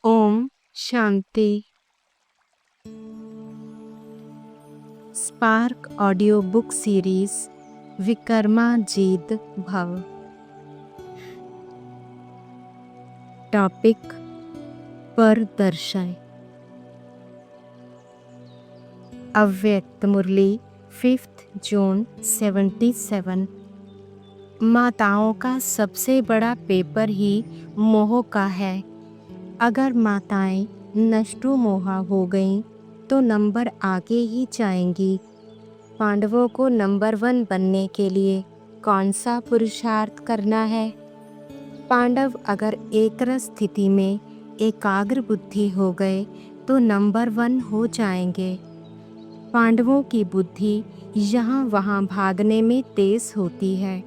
ओम Shanti. Spark audio book series विक्रमाजीत भव। Topic परदर्शन। अव्यक्त मुरली 5 जून 77। माताओं का सबसे बड़ा पेपर ही मोह का है। अगर माताएं नष्टो मोहा हो गईं तो नंबर आगे ही जाएंगी। पांडवों को नंबर 1 बनने के लिए कौन सा पुरुषार्थ करना है? पांडव अगर एकरस स्थिति में एकाग्र बुद्धि हो गए तो नंबर 1 हो जाएंगे। पांडवों की बुद्धि यहाँ वहाँ भागने में तेज होती है,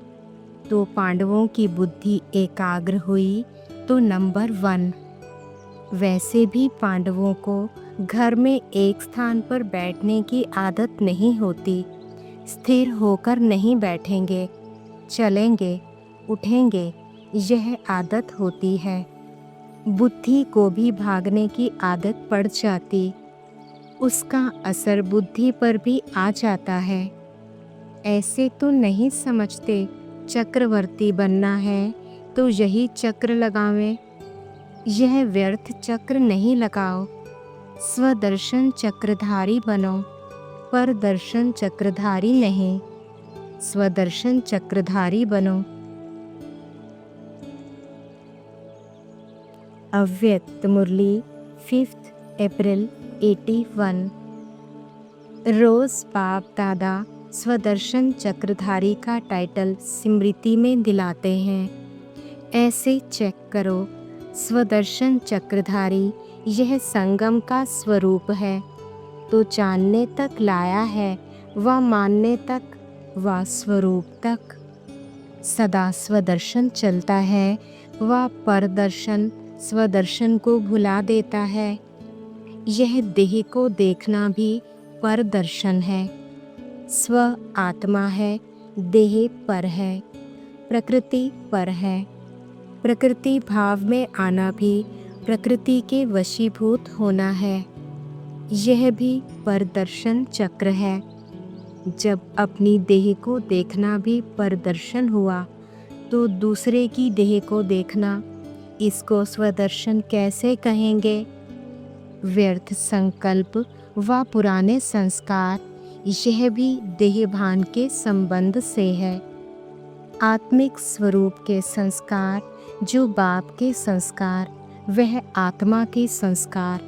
तो पांडवों की बुद्धि एकाग्र हुई तो नंबर 1। वैसे भी पांडवों को घर में एक स्थान पर बैठने की आदत नहीं होती। स्थिर होकर नहीं बैठेंगे, चलेंगे, उठेंगे, यह आदत होती है। बुद्धि को भी भागने की आदत पड़ जाती, उसका असर बुद्धि पर भी आ जाता है। ऐसे तो नहीं समझते चक्रवर्ती बनना है तो यही चक्र लगावें। यह व्यर्थ चक्र नहीं लगाओ। स्वदर्शन चक्रधारी बनो, परदर्शन चक्रधारी नहीं। स्वदर्शन चक्रधारी बनो। अव्यक्त मुरली 5 अप्रैल 81। रोज बाप दादा स्वदर्शन चक्रधारी का टाइटल स्मृति में दिलाते हैं। ऐसे चेक करो, स्वदर्शन चक्रधारी यह संगम का स्वरूप है, तो जानने तक लाया है व मानने तक व स्वरूप तक। सदा स्वदर्शन चलता है व परदर्शन स्वदर्शन को भुला देता है। यह देह को देखना भी परदर्शन है। स्व आत्मा है, देह पर है, प्रकृति पर है। प्रकृति भाव में आना भी प्रकृति के वशीभूत होना है। यह भी परदर्शन चक्र है। जब अपनी देह को देखना भी परदर्शन हुआ तो दूसरे की देह को देखना, इसको स्वदर्शन कैसे कहेंगे? व्यर्थ संकल्प व पुराने संस्कार, यह भी देहभान के संबंध से है। आत्मिक स्वरूप के संस्कार जो बाप के संस्कार, वह आत्मा के संस्कार।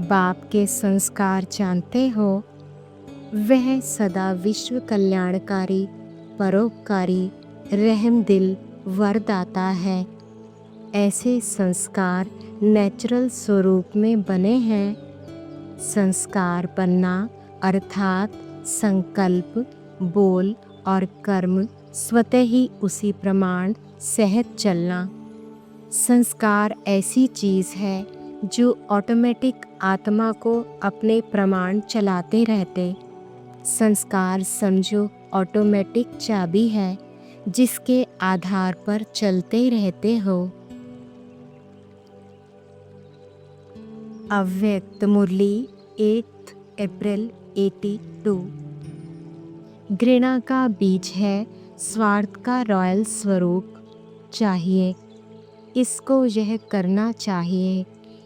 बाप के संस्कार जानते हो, वह सदा विश्व कल्याणकारी, परोपकारी, रहम दिल, वरदाता है। ऐसे संस्कार नेचुरल स्वरूप में बने हैं। संस्कार बनना अर्थात संकल्प, बोल और कर्म स्वतः ही उसी प्रमाण सहज चलना। संस्कार ऐसी चीज़ है जो ऑटोमेटिक आत्मा को अपने प्रमाण चलाते रहते। संस्कार समझो ऑटोमेटिक चाबी है जिसके आधार पर चलते रहते हो। अव्यक्त मुरली 8 अप्रैल 82। घृणा का बीज है स्वार्थ का रॉयल स्वरूप। चाहिए, इसको यह करना चाहिए,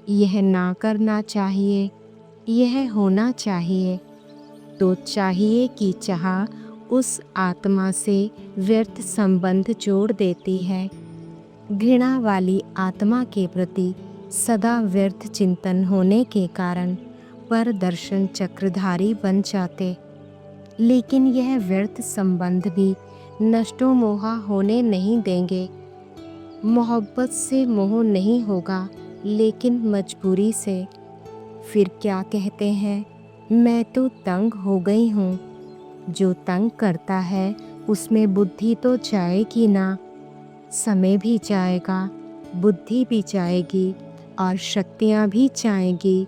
यह ना करना चाहिए, यह होना चाहिए, तो चाहिए की चाह उस आत्मा से व्यर्थ संबंध जोड़ देती है। घृणा वाली आत्मा के प्रति सदा व्यर्थ चिंतन होने के कारण परदर्शन चक्रधारी बन जाते। लेकिन यह व्यर्थ संबंध भी नष्टो मोहा होने नहीं देंगे। मोहब्बत से मोह नहीं होगा, लेकिन मजबूरी से। फिर क्या कहते हैं, मैं तो तंग हो गई हूँ। जो तंग करता है उसमें बुद्धि तो जाएगी ना। समय भी जाएगा, बुद्धि भी जाएगी और शक्तियाँ भी जाएंगी।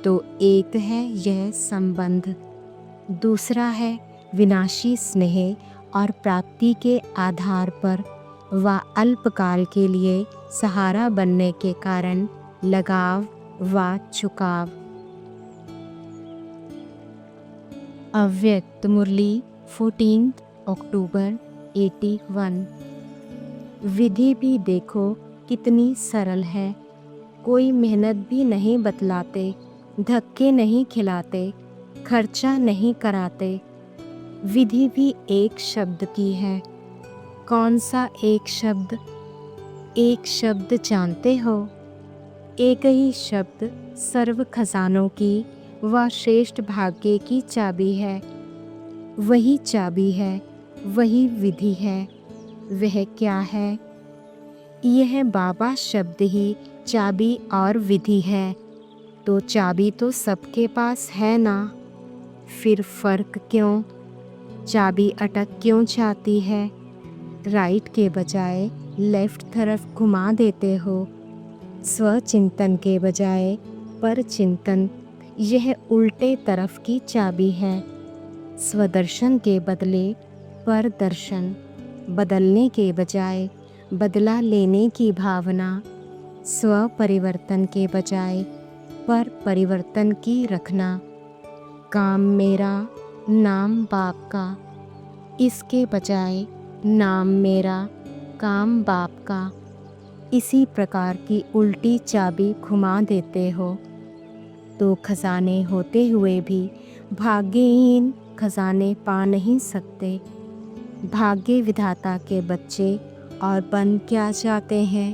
तो एक है यह संबंध, दूसरा है विनाशी स्नेह और प्राप्ति के आधार पर व अल्पकाल के लिए सहारा बनने के कारण लगाव व झुकाव। अव्यक्त मुरली 14 अक्टूबर 81। विधि भी देखो कितनी सरल है, कोई मेहनत भी नहीं बतलाते, धक्के नहीं खिलाते, खर्चा नहीं कराते। विधि भी एक शब्द की है। कौन सा एक शब्द? एक शब्द जानते हो? एक ही शब्द सर्व खजानों की व श्रेष्ठ भाग्य की चाबी है। वही चाबी है, वही विधि है। वह क्या है? यह बाबा शब्द ही चाबी और विधि है। तो चाबी तो सबके पास है ना, फिर फर्क क्यों? चाबी अटक क्यों जाती है? राइट के बजाय लेफ्ट तरफ घुमा देते हो। स्वचिंतन के बजाय पर चिंतन, यह उल्टे तरफ की चाबी है। स्वदर्शन के बदले पर दर्शन, बदलने के बजाय बदला लेने की भावना, स्व परिवर्तन के बजाय पर परिवर्तन की रखना। काम मेरा, नाम बाप का, इसके बजाय नाम मेरा, काम बाप का। इसी प्रकार की उल्टी चाबी घुमा देते हो तो खजाने होते हुए भी भाग्यहीन खजाने पा नहीं सकते। भाग्य विधाता के बच्चे और बन क्या जाते हैं?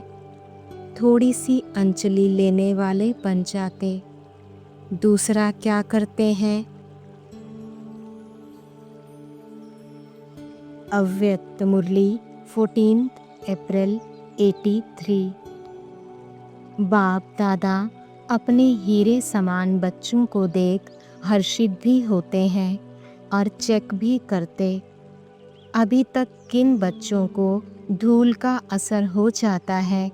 थोड़ी सी अंजलि लेने वाले बन जाते। दूसरा क्या करते हैं? अव्यक्त मुरली 14 अप्रैल 83। बाप दादा अपने हीरे समान बच्चों को देख हर्षित भी होते हैं और चेक भी करते। अभी तक किन बच्चों को धूल का असर हो जाता है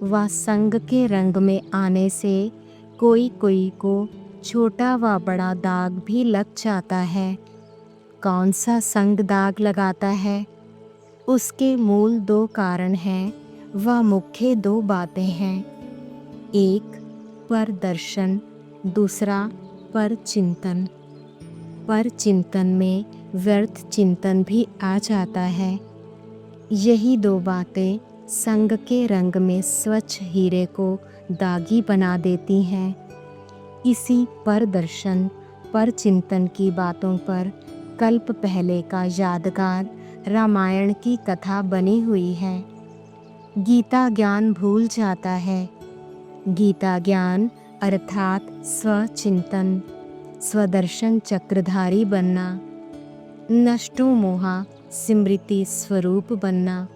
व संग के रंग में आने से कोई कोई को छोटा व बड़ा दाग भी लग जाता है। कौन सा संग दाग लगाता है? उसके मूल 2 कारण हैं व मुख्य 2 बातें हैं। एक पर दर्शन, दूसरा पर चिंतन। पर चिंतन में व्यर्थ चिंतन भी आ जाता है। यही 2 बातें संग के रंग में स्वच्छ हीरे को दागी बना देती हैं। इसी पर दर्शन पर चिंतन की बातों पर कल्प पहले का यादगार रामायण की कथा बनी हुई है। गीता ज्ञान भूल जाता है। गीता ज्ञान अर्थात स्वचिंतन, स्वदर्शन चक्रधारी बनना, नष्टो मोहा स्मृति स्वरूप बनना।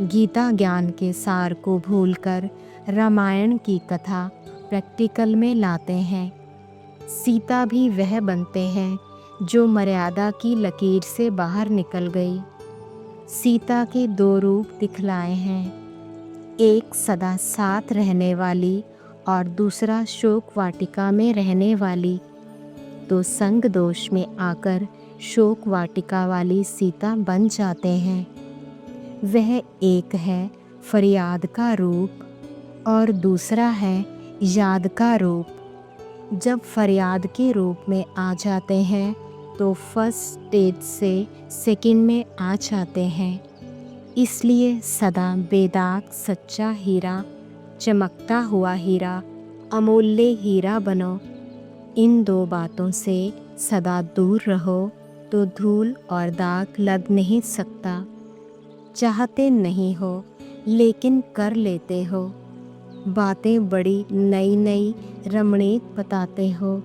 गीता ज्ञान के सार को भूलकर रामायण की कथा प्रैक्टिकल में लाते हैं। सीता भी वह बनते हैं जो मर्यादा की लकीर से बाहर निकल गई। सीता के 2 रूप दिखलाए हैं, एक सदा साथ रहने वाली और दूसरा शोक वाटिका में रहने वाली। तो संग दोष में आकर शोक वाटिका वाली सीता बन जाते हैं। वह एक है फरियाद का रूप और दूसरा है याद का रूप। जब फरियाद के रूप में आ जाते हैं तो फर्स्ट स्टेज से सेकंड में आ जाते हैं। इसलिए सदा बेदाग सच्चा हीरा, चमकता हुआ हीरा, अमूल्य हीरा बनो। इन 2 बातों से सदा दूर रहो तो धूल और दाग लग नहीं सकता। चाहते नहीं हो लेकिन कर लेते हो। बातें बड़ी नई नई रमणीक बताते हो।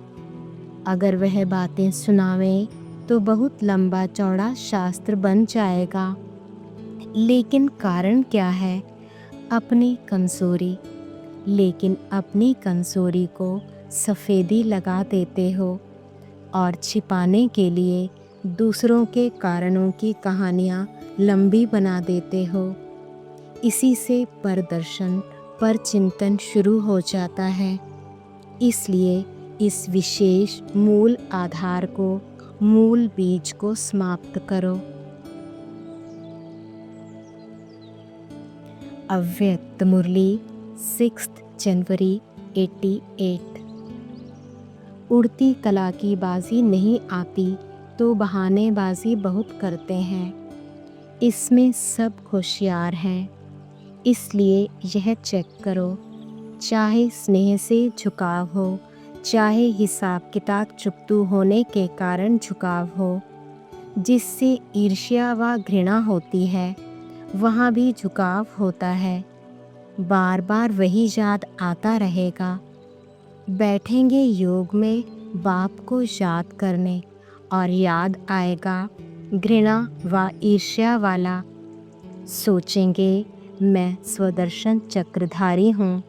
अगर वह बातें सुनावें तो बहुत लंबा चौड़ा शास्त्र बन जाएगा। लेकिन कारण क्या है? अपनी कमजोरी। लेकिन अपनी कमजोरी को सफ़ेदी लगा देते हो और छिपाने के लिए दूसरों के कारणों की कहानियाँ लंबी बना देते हो। इसी से परदर्शन पर चिंतन शुरू हो जाता है। इसलिए इस विशेष मूल आधार को, मूल बीज को समाप्त करो। अव्यक्त मुरली 6 जनवरी 88। उड़ती कला की बाजी नहीं आती तो बहानेबाजी बहुत करते हैं। इसमें सब होशियार हैं, इसलिए यह चेक करो। चाहे स्नेह से झुकाव हो, चाहे हिसाब किताब चुकतू होने के कारण झुकाव हो, जिससे ईर्ष्या व घृणा होती है, वहाँ भी झुकाव होता है। बार बार वही याद आता रहेगा। बैठेंगे योग में बाप को याद करने और याद आएगा घृणा व ईर्ष्या वाला। सोचेंगे मैं स्वदर्शन चक्रधारी हूँ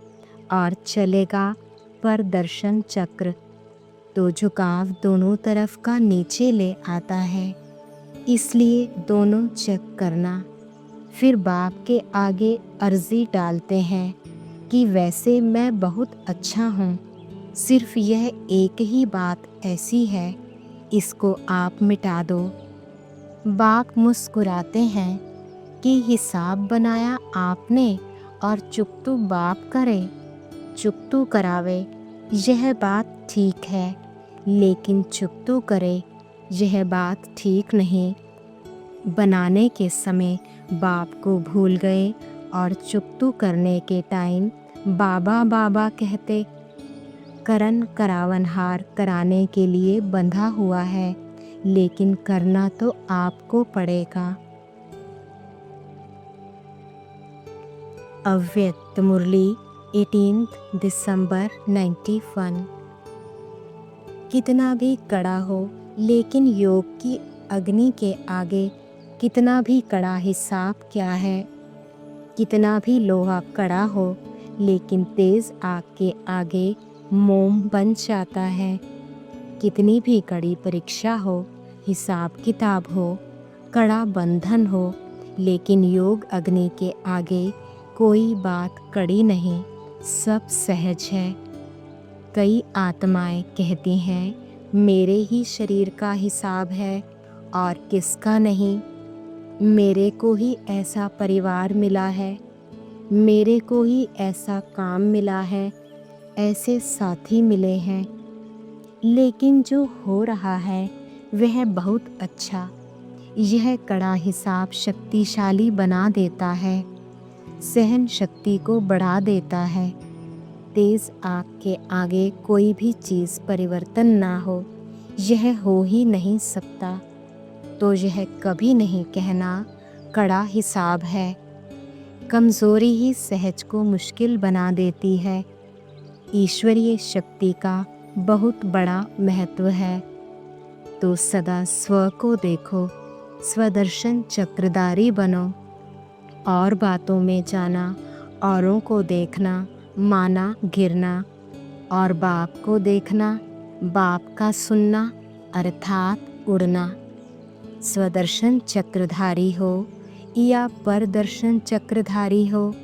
और चलेगा परदर्शन चक्र, तो झुकाव दोनों तरफ का नीचे ले आता है। इसलिए दोनों चेक करना। फिर बाप के आगे अर्जी डालते हैं कि वैसे मैं बहुत अच्छा हूँ, सिर्फ यह एक ही बात ऐसी है, इसको आप मिटा दो। बाप मुस्कुराते हैं कि हिसाब बनाया आपने और चुकतू बाप करे, चुकतू करावे, यह बात ठीक है, लेकिन चुकतू करे यह बात ठीक नहीं। बनाने के समय बाप को भूल गए और चुकतू करने के टाइम बाबा बाबा कहते। करन करावनहार कराने के लिए बंधा हुआ है, लेकिन करना तो आपको पड़ेगा। अव्यक्त मुरली 18 दिसंबर 91। कितना भी कड़ा हो, लेकिन योग की अग्नि के आगे कितना भी कड़ा हिसाब क्या है। कितना भी लोहा कड़ा हो, लेकिन तेज आग के आगे मोम बन जाता है। कितनी भी कड़ी परीक्षा हो, हिसाब किताब हो, कड़ा बंधन हो, लेकिन योग अग्नि के आगे कोई बात कड़ी नहीं, सब सहज है। कई आत्माएं कहती हैं मेरे ही शरीर का हिसाब है और किसका नहीं। मेरे को ही ऐसा परिवार मिला है, मेरे को ही ऐसा काम मिला है, ऐसे साथी मिले हैं। लेकिन जो हो रहा है वह बहुत अच्छा। यह कड़ा हिसाब शक्तिशाली बना देता है, सहन शक्ति को बढ़ा देता है। तेज आग के आगे कोई भी चीज़ परिवर्तन ना हो, यह हो ही नहीं सकता। तो यह कभी नहीं कहना कड़ा हिसाब है। कमज़ोरी ही सहज को मुश्किल बना देती है। ईश्वरीय शक्ति का बहुत बड़ा महत्व है। तो सदा स्व को देखो, स्वदर्शन चक्रधारी बनो। और बातों में जाना, औरों को देखना, माना गिरना, और बाप को देखना, बाप का सुनना, अर्थात उड़ना। स्वदर्शन चक्रधारी हो या परदर्शन चक्रधारी हो,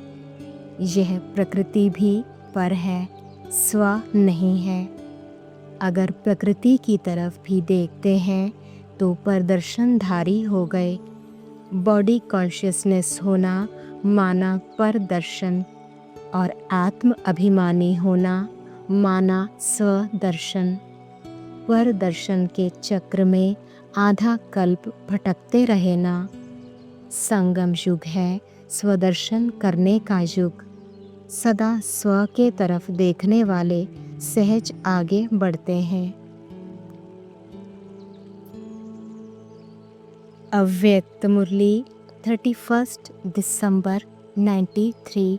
यह प्रकृति भी पर है, स्व नहीं है। अगर प्रकृति की तरफ भी देखते हैं तो परदर्शनधारी हो गए। बॉडी कॉन्शियसनेस होना माना परदर्शन, और आत्म अभिमानी होना माना स्वदर्शन। परदर्शन के चक्र में आधा कल्प भटकते रहे ना। संगम युग है स्वदर्शन करने का युग। सदा स्व के तरफ देखने वाले सहज आगे बढ़ते हैं। अव्यक्त मुरली 31 दिसंबर 93।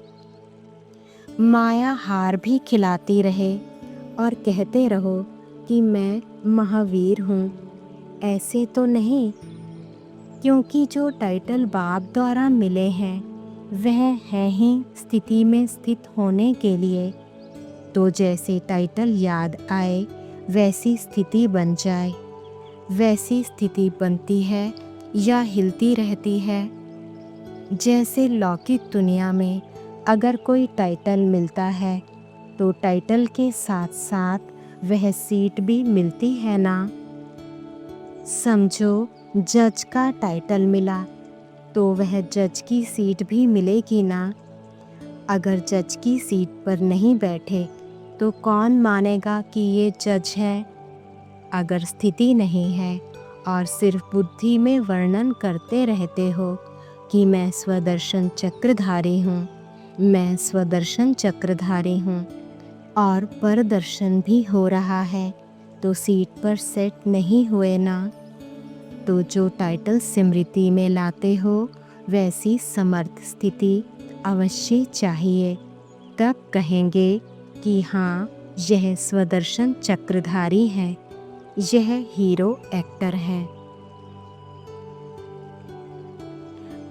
माया हार भी खिलाती रहे और कहते रहो कि मैं महावीर हूँ, ऐसे तो नहीं। क्योंकि जो टाइटल बाप द्वारा मिले हैं वह है ही स्थिति में स्थित होने के लिए। तो जैसे टाइटल याद आए वैसी स्थिति बन जाए, वैसी स्थिति बनती है या हिलती रहती है। जैसे लौकिक दुनिया में अगर कोई टाइटल मिलता है तो टाइटल के साथ साथ वह सीट भी मिलती है ना। समझो जज का टाइटल मिला तो वह जज की सीट भी मिलेगी ना। अगर जज की सीट पर नहीं बैठे तो कौन मानेगा कि ये जज है। अगर स्थिति नहीं है और सिर्फ बुद्धि में वर्णन करते रहते हो कि मैं स्वदर्शन चक्रधारी हूँ, मैं स्वदर्शन चक्रधारी हूँ, और परदर्शन भी हो रहा है, तो सीट पर सेट नहीं हुए ना। तो जो टाइटल स्मृति में लाते हो वैसी समर्थ स्थिति अवश्य चाहिए, तब कहेंगे कि हाँ, यह स्वदर्शन चक्रधारी है, यह हीरो एक्टर है।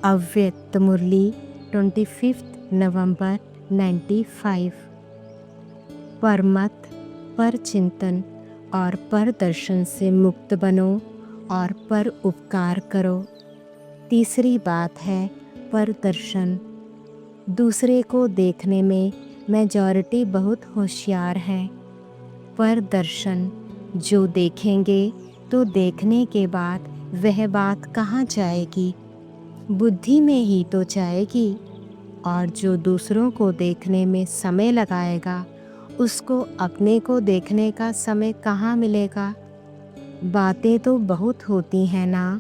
अव्यक्त मुरली 25 नवंबर 95। परमत, पर चिंतन और पर दर्शन से मुक्त बनो और पर उपकार करो। तीसरी बात है पर दर्शन। दूसरे को देखने में मेजॉरिटी बहुत होशियार है। पर दर्शन, जो देखेंगे तो देखने के बाद वह बात कहाँ जाएगी, बुद्धि में ही तो जाएगी। और जो दूसरों को देखने में समय लगाएगा उसको अपने को देखने का समय कहाँ मिलेगा। बातें तो बहुत होती हैं ना,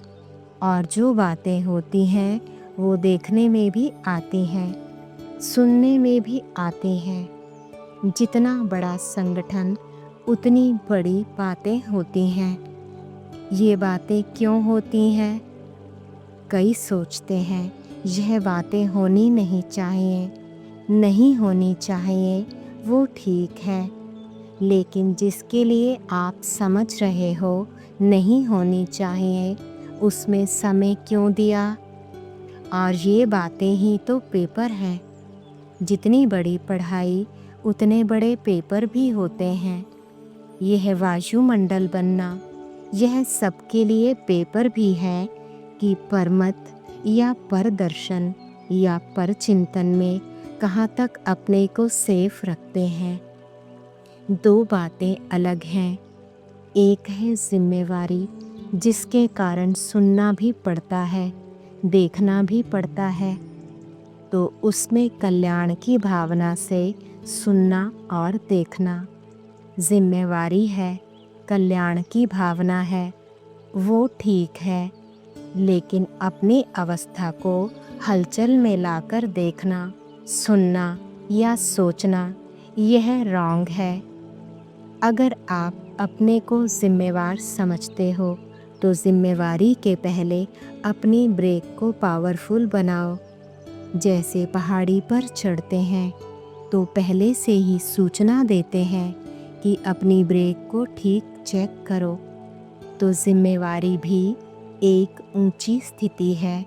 और जो बातें होती हैं वो देखने में भी आती हैं, सुनने में भी आती हैं। जितना बड़ा संगठन उतनी बड़ी बातें होती हैं। ये बातें क्यों होती हैं? कई सोचते हैं यह बातें होनी नहीं चाहिए, नहीं होनी चाहिए, वो ठीक है। लेकिन जिसके लिए आप समझ रहे हो नहीं होनी चाहिए, उसमें समय क्यों दिया? और ये बातें ही तो पेपर हैं। जितनी बड़ी पढ़ाई उतने बड़े पेपर भी होते हैं। यह वायुमंडल बनना, यह सबके लिए पेपर भी है कि परमत या परदर्शन या परचिंतन में कहाँ तक अपने को सेफ रखते हैं। दो बातें अलग हैं। एक है जिम्मेवारी, जिसके कारण सुनना भी पड़ता है, देखना भी पड़ता है। तो उसमें कल्याण की भावना से सुनना और देखना। जिम्मेवारी है, कल्याण की भावना है, वो ठीक है। लेकिन अपनी अवस्था को हलचल में लाकर देखना, सुनना या सोचना, यह रॉन्ग है। अगर आप अपने को जिम्मेवार समझते हो तो जिम्मेवारी के पहले अपनी ब्रेक को पावरफुल बनाओ। जैसे पहाड़ी पर चढ़ते हैं तो पहले से ही सूचना देते हैं कि अपनी ब्रेक को ठीक चेक करो। तो जिम्मेवारी भी एक ऊंची स्थिति है।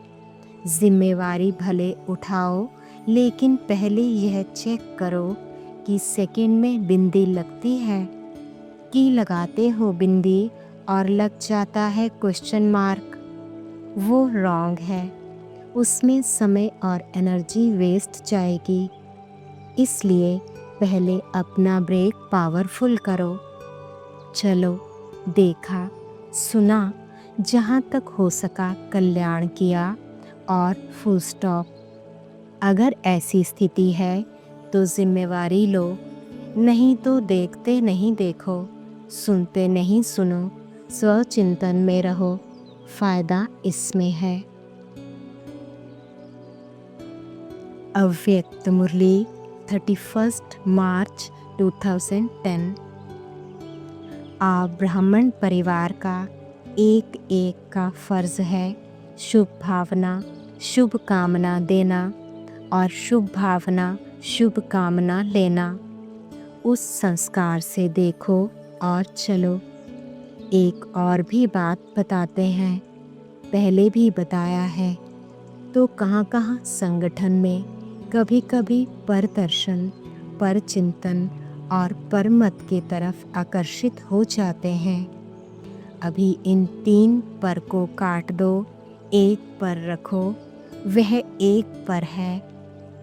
जिम्मेवारी भले उठाओ, लेकिन पहले यह चेक करो कि सेकंड में बिंदी लगती है कि लगाते हो बिंदी और लग जाता है क्वेश्चन मार्क। वो रॉन्ग है, उसमें समय और एनर्जी वेस्ट जाएगी। इसलिए पहले अपना ब्रेक पावरफुल करो। चलो, देखा, सुना, जहाँ तक हो सका कल्याण किया और फुल स्टॉप। अगर ऐसी स्थिति है तो जिम्मेवारी लो, नहीं तो देखते नहीं देखो, सुनते नहीं सुनो, स्वचिंतन में रहो। फायदा इसमें है। अव्यक्त मुरली 31 मार्च 2010। आप ब्राह्मण परिवार का एक एक का फर्ज है शुभ भावना, शुभ कामना देना और शुभ भावना, शुभ कामना लेना। उस संस्कार से देखो और चलो। एक और भी बात बताते हैं, पहले भी बताया है। तो कहाँ कहाँ संगठन में कभी कभी परदर्शन, परचिंतन और परमत की तरफ आकर्षित हो जाते हैं। अभी इन 3 पर को काट दो, एक पर रखो। वह एक पर है,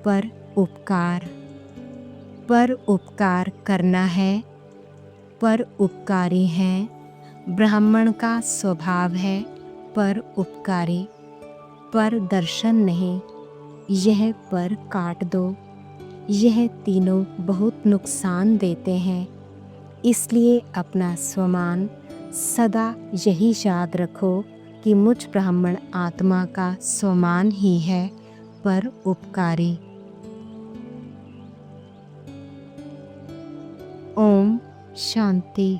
पर उपकार। पर उपकार करना है, पर उपकारी हैं। ब्राह्मण का स्वभाव है पर उपकारी, पर दर्शन नहीं। यह पर काट दो। यह तीनों बहुत नुकसान देते हैं। इसलिए अपना स्वमान सदा यही याद रखो कि मुझ ब्राह्मण आत्मा का स्वमान ही है पर उपकारी। ओम शांति।